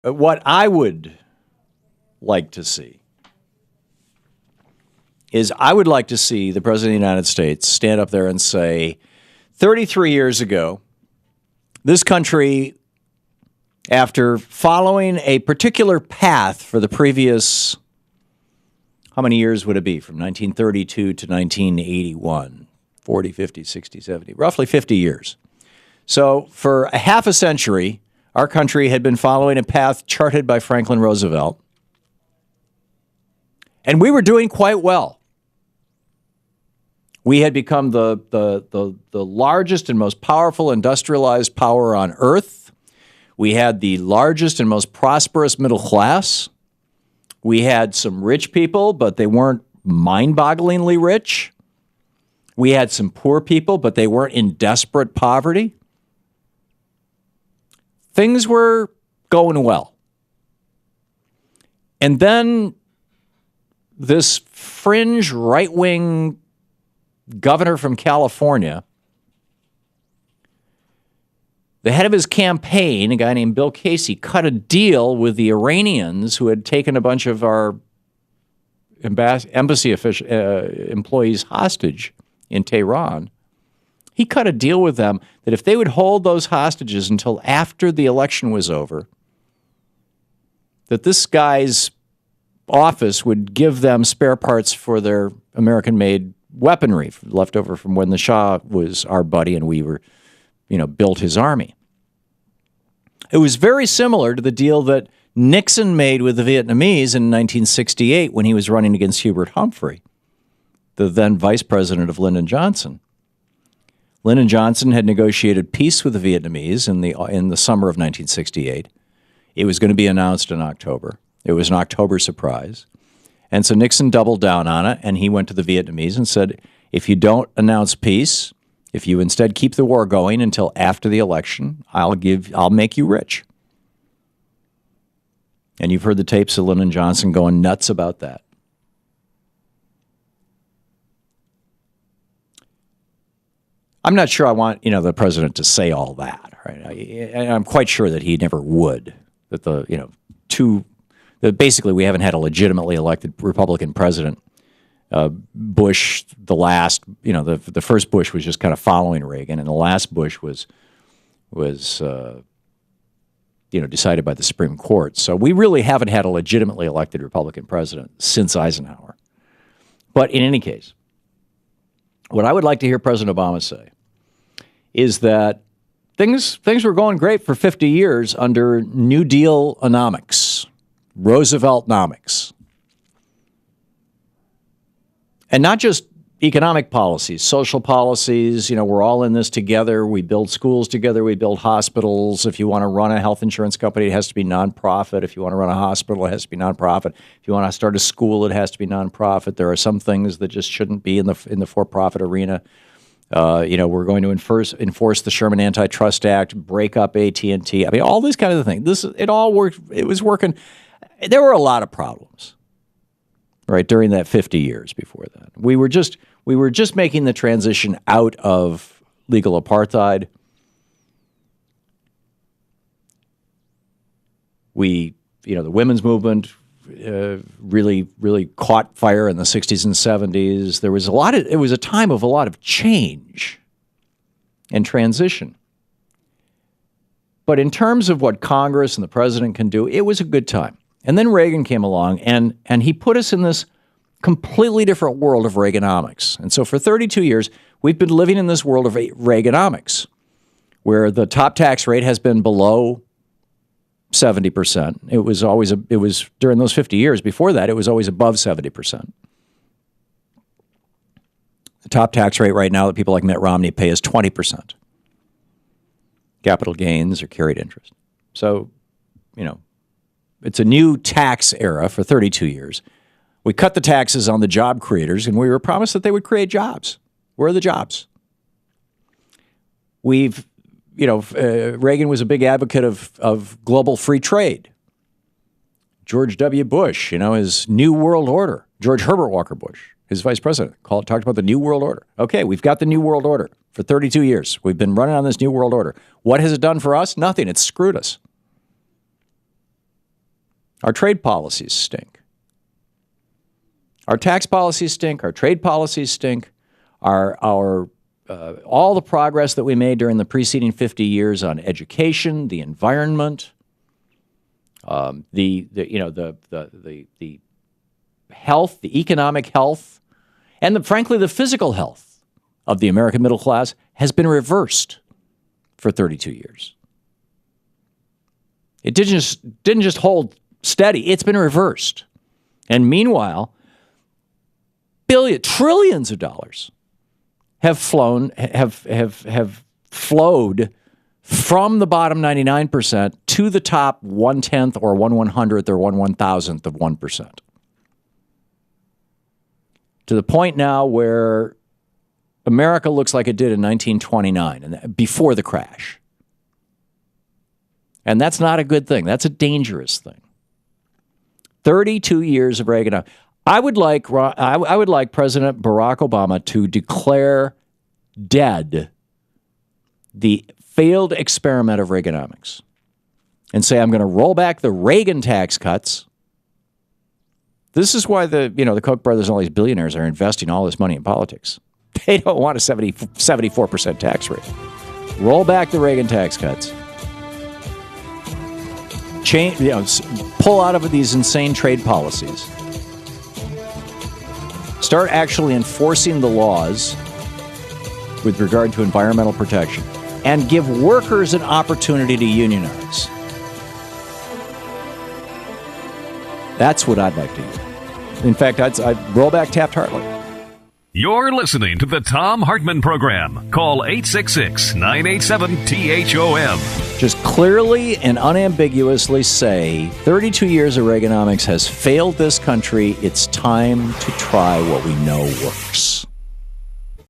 What I would like to see is I would like to see the President of the United States stand up there and say, 33 years ago, this country, after following a particular path for the previous, how many years would it be? From 1932 to 1981, 40, 50, 60, 70, roughly 50 years. So for a half a century, our country had been following a path charted by Franklin Roosevelt. And we were doing quite well. We had become the largest and most powerful industrialized power on earth. We had the largest and most prosperous middle class. We had some rich people, but they weren't mind-bogglingly rich. We had some poor people, but they weren't in desperate poverty. Things were going well. And then this fringe right-wing governor from California, the head of his campaign, a guy named Bill Casey, cut a deal with the Iranians who had taken a bunch of our embassy employees hostage in Tehran. He cut a deal with them that if they would hold those hostages until after the election was over, that this guy's office would give them spare parts for their American-made weaponry left over from when the Shah was our buddy and we were, built his army. It was very similar to the deal that Nixon made with the Vietnamese in 1968 when he was running against Hubert Humphrey, the then vice president of Lyndon Johnson. Lyndon Johnson had negotiated peace with the Vietnamese in the summer of 1968. It was going to be announced in October. It was an October surprise. And so Nixon doubled down on it, and he went to the Vietnamese and said, if you don't announce peace, if you instead keep the war going until after the election, I'll make you rich. And you've heard the tapes of Lyndon Johnson going nuts about that. I'm not sure I want, the president to say all that, right? I'm quite sure that he never would. That that basically we haven't had a legitimately elected Republican president. Bush, the last, the first Bush was just kind of following Reagan, and the last Bush was decided by the Supreme Court. So we really haven't had a legitimately elected Republican president since Eisenhower. But in any case, what I would like to hear President Obama say is that things were going great for 50 years under New Deal-onomics, Roosevelt-nomics. And not just economic policies, social policies. We're all in this together. We build schools together. We build hospitals. If you want to run a health insurance company, it has to be nonprofit. If you want to run a hospital, it has to be nonprofit. If you want to start a school, it has to be nonprofit. There are some things that just shouldn't be in the for-profit arena. We're going to enforce the Sherman Antitrust Act, break up AT&T. I mean, all these kind of things. It all worked. It was working. There were a lot of problems, right, during that 50 years before that. We were just making the transition out of legal apartheid. The women's movement really caught fire in the 60s and 70s. It was a time of a lot of change and transition. But in terms of what Congress and the president can do, it was a good time. And then Reagan came along, and he put us in this completely different world of Reaganomics. And so for 32 years, we've been living in this world of Reaganomics, where the top tax rate has been below 70%. It was during those 50 years before that, it was always above 70%. The top tax rate right now that people like Mitt Romney pay is 20%. Capital gains or carried interest. So, it's a new tax era for 32 years. We cut the taxes on the job creators, and we were promised that they would create jobs. Where are the jobs? Reagan was a big advocate of global free trade. George W. Bush, his New World Order. George Herbert Walker Bush, his vice president, talked about the New World Order. Okay, we've got the New World Order for 32 years. We've been running on this New World Order. What has it done for us? Nothing. It's screwed us. Our trade policies stink. Our tax policies stink. Our trade policies stink. Our all the progress that we made during the preceding 50 years on education, the environment, the health, the economic health, and frankly the physical health of the American middle class has been reversed for 32 years. It didn't just hold steady; it's been reversed. And meanwhile, trillions of dollars have flowed from the bottom 99% to the top 1/10 or 1/100th or 1/1000th of 1%. To the point now where America looks like it did in 1929 and before the crash. And that's not a good thing. That's a dangerous thing. 32 years of Reagan. I would like President Barack Obama to declare dead the failed experiment of Reaganomics and say, I'm going to roll back the Reagan tax cuts. This is why the Koch brothers and all these billionaires are investing all this money in politics. They don't want a 74% tax rate. Roll back the Reagan tax cuts. Pull out of these insane trade policies. Start actually enforcing the laws with regard to environmental protection and give workers an opportunity to unionize. That's what I'd like to do. In fact, I'd roll back Taft-Hartley. You're listening to the Thom Hartmann Program. Call 866-987-THOM. Just clearly and unambiguously say 32 years of Reaganomics has failed this country. It's time to try what we know works.